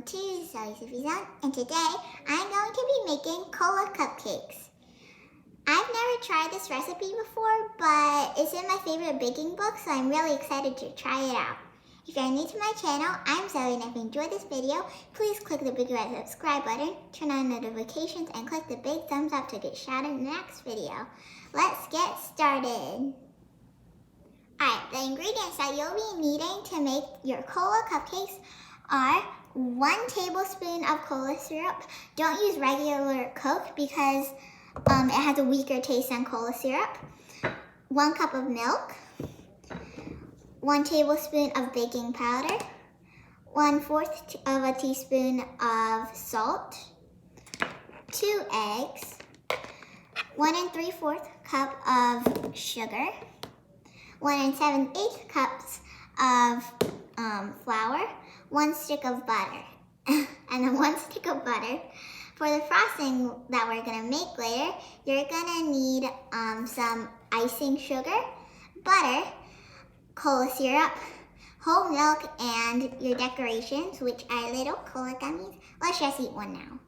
welcome to Sophie's Zone, and today I'm going to be making cola cupcakes. I've never tried this recipe before, but it's in my favorite baking book, so I'm really excited to try it out. If you're new to my channel, I'm Zoe, and if you enjoyed this video, please click the big red subscribe button, turn on notifications, and click the big thumbs up to get shouted in the next video. Let's get started. Alright, the ingredients that you'll be needing to make your cola cupcakes are 1 tablespoon of cola syrup. Don't use regular Coke because it has a weaker taste than cola syrup. 1 cup of milk. 1 tablespoon of baking powder. 1/4 of a teaspoon of salt. 2 eggs. 1 3/4 cup of sugar. 1 7/8 cups of flour, 1 stick of butter, and then 1 stick of butter. For the frosting that we're gonna make later, you're gonna need some icing sugar, butter, cola syrup, whole milk, and your decorations, which are little cola gummies. Let's just eat one now.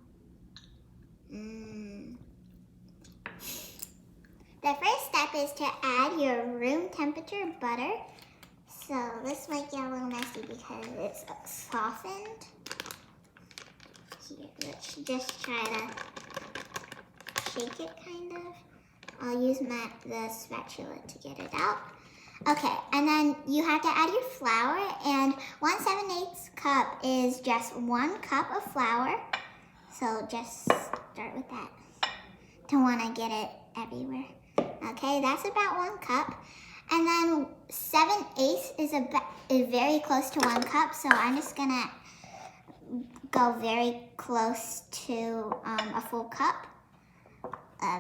The first step is to add your room temperature butter. So this might get a little messy because it's softened. Here, let's just try to shake it kind of. I'll use the spatula to get it out. Okay, and then you have to add your flour, and 1 7/8 cup is just 1 cup of flour. So just start with that. Don't want to get it everywhere. Okay, that's about 1 cup. And then 7/8 is very close to 1 cup, so I'm just gonna go very close to a full cup.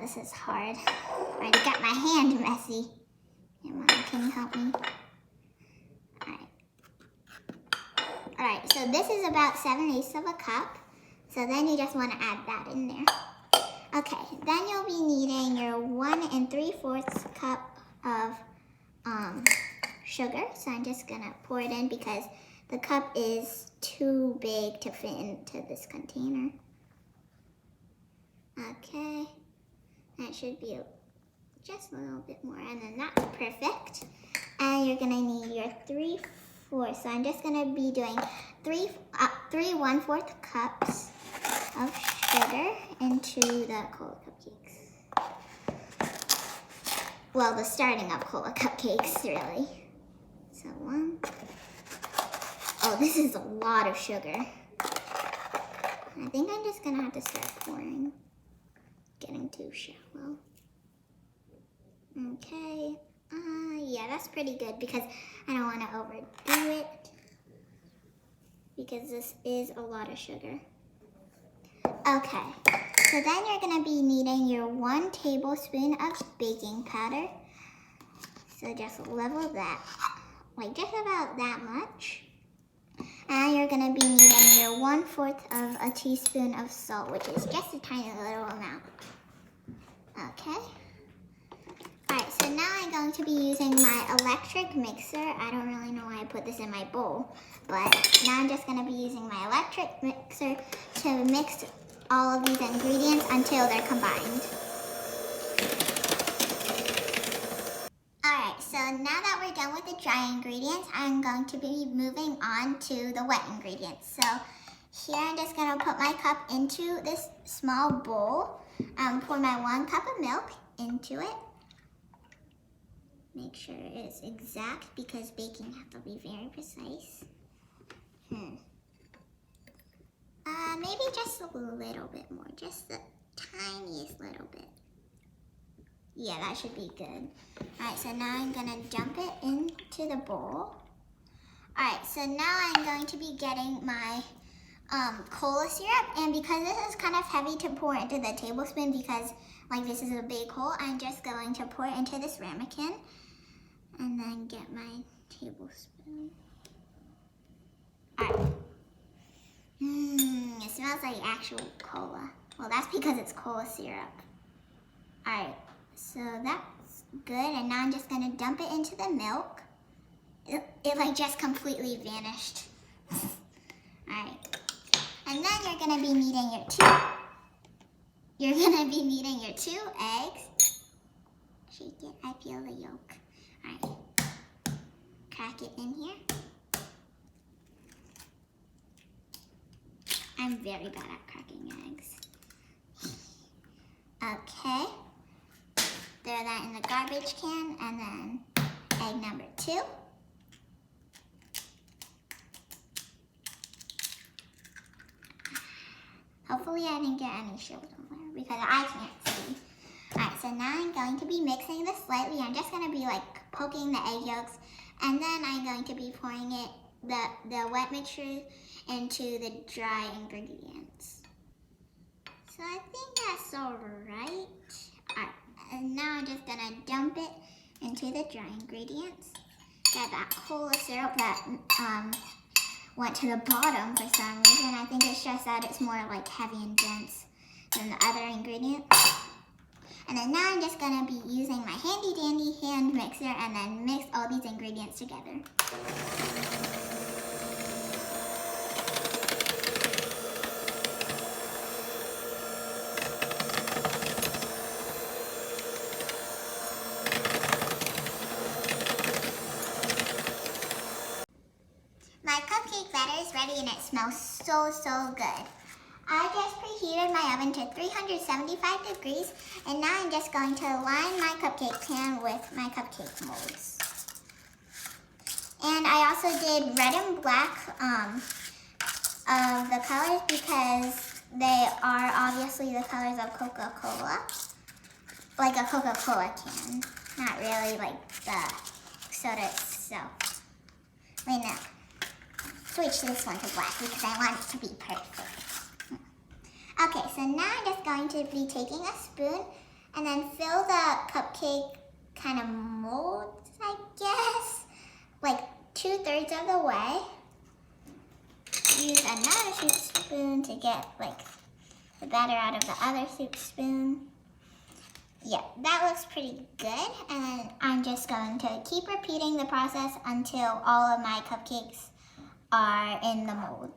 This is hard. I already got my hand messy. Mom, can you help me? Alright, so this is about 7/8 of a cup. So then you just want to add that in there. Okay, then you'll be needing your 1 3/4 cup of sugar. So I'm just gonna pour it in because the cup is too big to fit into this container. Okay, that should be just a little bit more, and then that's perfect. And you're gonna need your 3/4. So I'm just gonna be doing 3 1/4 cups of sugar into the cola cupcakes. Well, the starting of cola cupcakes, really. So 1. Oh, this is a lot of sugar. I think I'm just gonna have to start pouring. Getting too shallow. Okay. Yeah, that's pretty good because I don't want to overdo it because this is a lot of sugar. Okay, so then you're going to be needing your 1 tablespoon of baking powder. So just level that, like just about that much. And you're going to be needing your 1/4 of a teaspoon of salt, which is just a tiny little amount. Okay. Alright, so now I'm going to be using my electric mixer. I don't really know why I put this in my bowl, but now I'm just going to be using my electric mixer to mix all of these ingredients until they're combined. Alright, so now that we're done with the dry ingredients, I'm going to be moving on to the wet ingredients. So here I'm just going to put my cup into this small bowl, pour my 1 cup of milk into it. Make sure it's exact because baking has to be very precise. Maybe just a little bit more, just the tiniest little bit. Yeah, that should be good. Alright, so now I'm gonna dump it into the bowl. Alright, so now I'm going to be getting my cola syrup, and because this is kind of heavy to pour into the tablespoon because like this is a big hole, I'm just going to pour it into this ramekin and then get my tablespoon. Alright. It smells like actual cola. Well, that's because it's cola syrup. Alright, so that's good, and now I'm just gonna dump it into the milk. It like just completely vanished. Alright, And then you're gonna be needing your two eggs. Shake it, I feel the yolk. All right, crack it in here. I'm very bad at cracking eggs. Okay, throw that in the garbage can, and then egg number 2. Hopefully I didn't get any shield on there because I can't see. Alright, so now I'm going to be mixing this slightly. I'm just going to be like poking the egg yolks, and then I'm going to be pouring it, the wet mixture, into the dry ingredients. So I think that's alright. Alright, and now I'm just going to dump it into the dry ingredients. Got that cola syrup that went to the bottom for some reason. I think it's just that it's more like heavy and dense than the other ingredients. And then now I'm just gonna be using my handy dandy hand mixer and then mix all these ingredients together. My cupcake batter is ready and it smells so good. I just preheated my oven to 375 degrees, and now I'm just going to line my cupcake pan with my cupcake molds. And I also did red and black of the colors because they are obviously the colors of Coca-Cola. Like a Coca-Cola can, not really like the soda itself. Wait, no. Switch this one to black because I want it to be perfect. Okay, so now I'm just going to be taking a spoon and then fill the cupcake kind of molds, I guess, like 2/3 of the way. Use another soup spoon to get like the batter out of the other soup spoon. Yeah, that looks pretty good. And then I'm just going to keep repeating the process until all of my cupcakes are in the mold.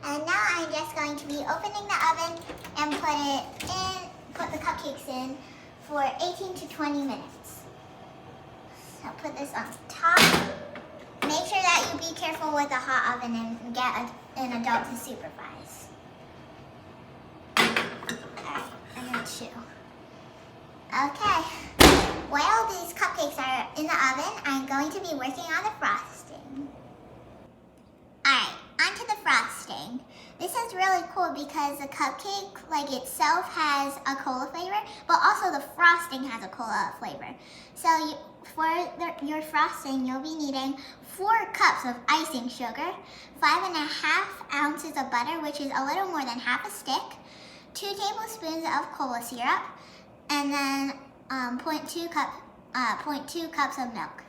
And now I'm just going to be opening the oven and put the cupcakes in for 18 to 20 minutes. So put this on top. Make sure that you be careful with the hot oven and get an adult to supervise. Alright, number 2. Okay, while these cupcakes are in the oven, I'm going to be working on the frosting. Alright, onto the frosting. This is really cool because the cupcake, like itself, has a cola flavor, but also the frosting has a cola flavor. So for your frosting, you'll be needing 4 cups of icing sugar, 5.5 ounces of butter, which is a little more than half a stick, 2 tablespoons of cola syrup, and then 0.2 cups of milk.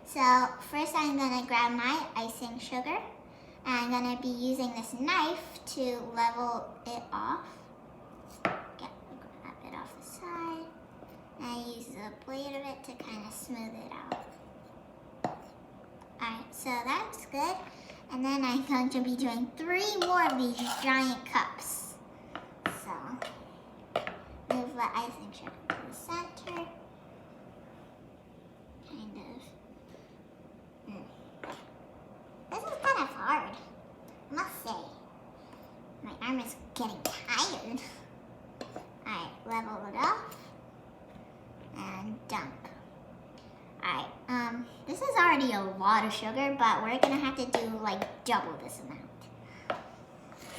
So first I'm gonna grab my icing sugar. I'm going to be using this knife to level it off. Grab it off the side. And I use the blade of it to kind of smooth it out. Alright, so that's good. And then I'm going to be doing 3 more of these giant cups. So, move the icing sugar to the center. Kind of. This is kind of hard, I must say. My arm is getting tired. Alright, level it off. And dump. Alright, this is already a lot of sugar, but we're gonna have to do like double this amount.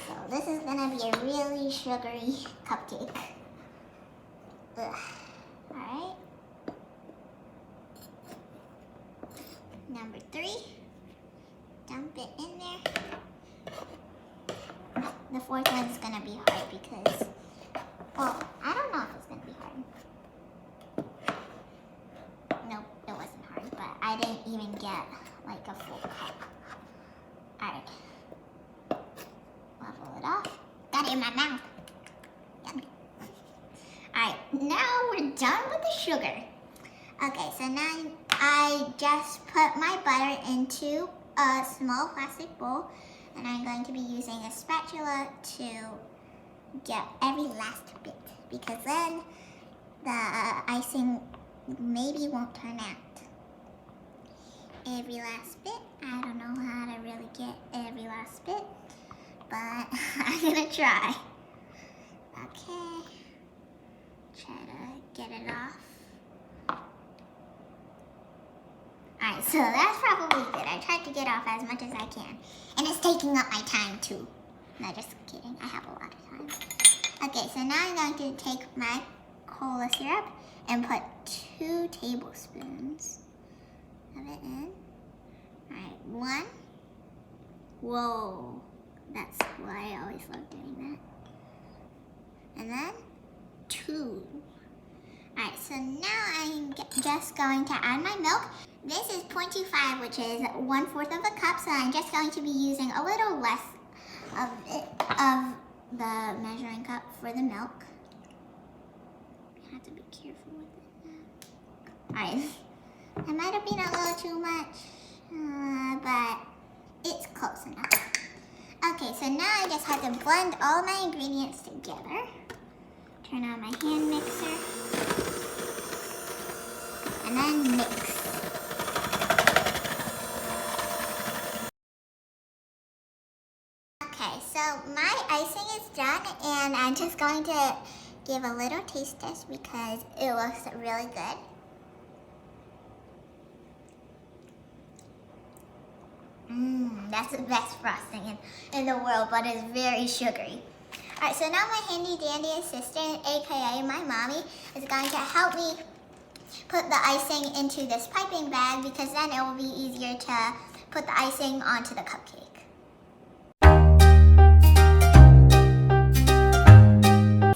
So this is gonna be a really sugary cupcake. Ugh. Alright. Number 3. Dump it in there. The 4th one's gonna be hard because, well, I don't know if it's gonna be hard. Nope, it wasn't hard, but I in my mouth. Yummy. Alright, now we're done with the sugar. Okay, so now I just put my butter into a small plastic bowl, and I'm going to be using a spatula to get every last bit, because then the icing maybe won't turn out. Every last bit. I don't know how to really get every last bit, but I'm gonna try. Okay. Try to get it off. Alright, so that's probably good. I tried to get off as much as I can. And it's taking up my time too. No, just kidding. I have a lot of time. Okay, so now I'm going to take my cola syrup and put 2 tablespoons of it in. Alright, 1. Whoa. That's why I always love doing that. And then 2. Alright, so now I'm just going to add my milk. This is 0.25, which is 1/4 of a cup, so I'm just going to be using a little less of the measuring cup for the milk. You have to be careful with it. Alright, it might have been a little too much, but it's close enough. Okay, so now I just have to blend all my ingredients together. Turn on my hand mixer, and then mix. Okay, so my icing is done, and I'm just going to give a little taste test because it looks really good. That's the best frosting in the world, but it's very sugary. Alright, so now my handy dandy assistant, aka my mommy, is going to help me put the icing into this piping bag, because then it will be easier to put the icing onto the cupcake.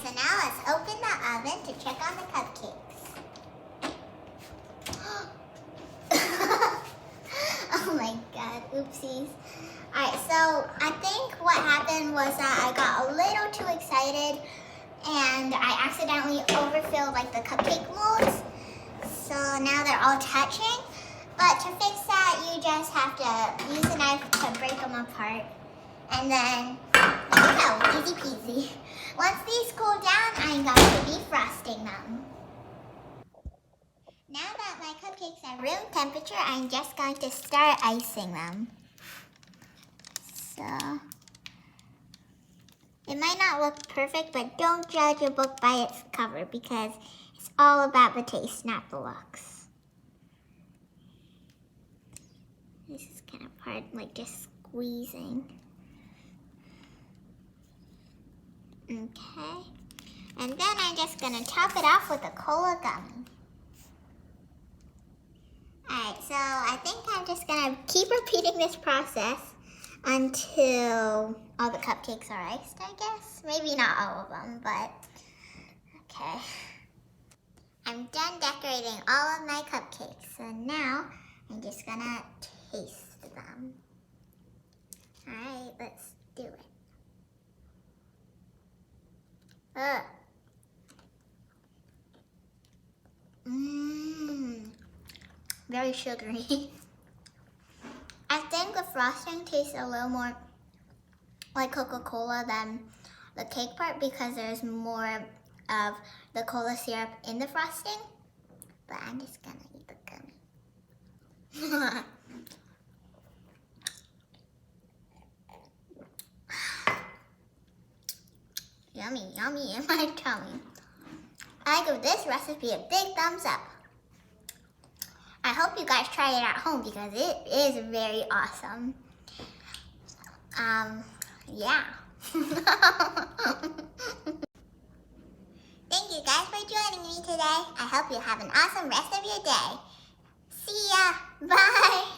So now let's open the oven to check on the cupcakes. Oh my god, oopsies. Alright, so I think what happened was that I got a little too excited and I accidentally overfilled like the cupcake molds. So now they're all touching. But to fix that, you just have to use a knife to break them apart. And then, there you go, easy peasy. Once these cool down, I'm going to be frosting them. Now that my cupcakes are room temperature, I'm just going to start icing them. So, it might not look perfect, but don't judge a book by its cover, because it's all about the taste, not the looks. This is kind of hard, like just squeezing. Okay. And then I'm just going to top it off with a cola gummy. Alright, so I think I'm just going to keep repeating this process until all the cupcakes are iced, I guess. Maybe not all of them, but okay. I'm done decorating all of my cupcakes, so now I'm just gonna taste them. Alright, let's do it. Very sugary. I think the frosting tastes a little more like Coca-Cola than the cake part, because there's more of the cola syrup in the frosting. But I'm just gonna eat the gummy. Yummy, yummy in my tummy. I give this recipe a big thumbs up. I hope you guys try it at home, because it is very awesome. Yeah. Thank you guys for joining me today. I hope you have an awesome rest of your day. See ya. Bye.